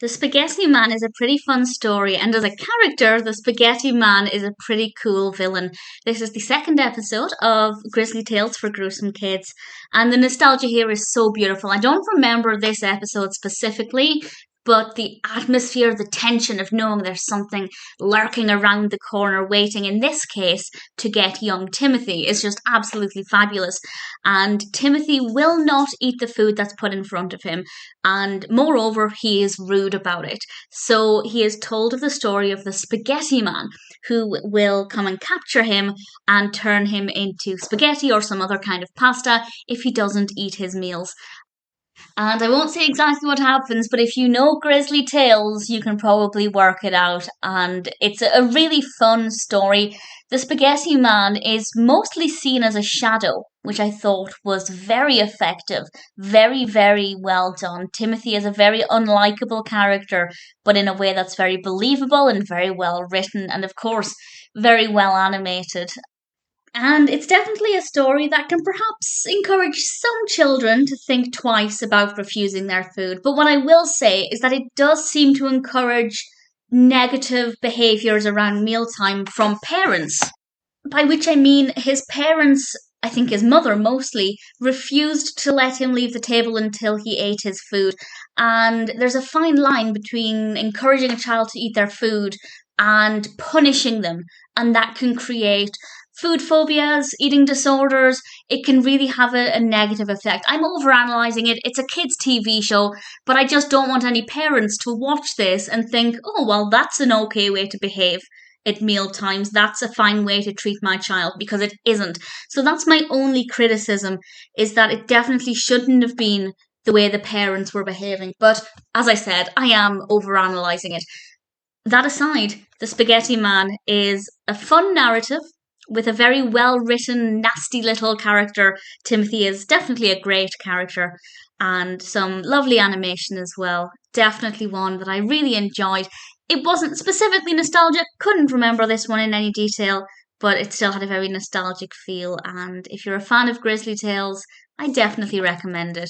The Spaghetti Man is a pretty fun story, and as a character, the Spaghetti Man is a pretty cool villain. This is the second episode of Grizzly Tales for Gruesome Kids, and the nostalgia here is so beautiful. I don't remember this episode specifically, but the atmosphere, the tension of knowing there's something lurking around the corner, waiting in this case to get young Timothy, is just absolutely fabulous. And Timothy will not eat the food that's put in front of him, and moreover, he is rude about it. So he is told of the story of the Spaghetti Man, who will come and capture him and turn him into spaghetti or some other kind of pasta if he doesn't eat his meals. And I won't say exactly what happens, but if you know Grizzly Tales, you can probably work it out. And it's a really fun story. The Spaghetti Man is mostly seen as a shadow, which I thought was very effective, very, very well done. Timothy is a very unlikable character, but in a way that's very believable and very well written, and of course, very well animated. And it's definitely a story that can perhaps encourage some children to think twice about refusing their food. But what I will say is that it does seem to encourage negative behaviours around mealtime from parents. By which I mean his parents, I think his mother mostly, refused to let him leave the table until he ate his food. And there's a fine line between encouraging a child to eat their food and punishing them. And that can create food phobias, eating disorders. It can really have a negative effect. I'm overanalyzing it. It's a kids' TV show, but I just don't want any parents to watch this and think, oh, well, that's an okay way to behave at meal times. That's a fine way to treat my child, because it isn't. So that's my only criticism, is that it definitely shouldn't have been the way the parents were behaving. But as I said, I am overanalyzing it. That aside, The Spaghetti Man is a fun narrative with a very well written, nasty little character. Timothy is definitely a great character, and some lovely animation as well. Definitely one that I really enjoyed. It wasn't specifically nostalgic, couldn't remember this one in any detail, but it still had a very nostalgic feel. And if you're a fan of Grizzly Tales, I definitely recommend it.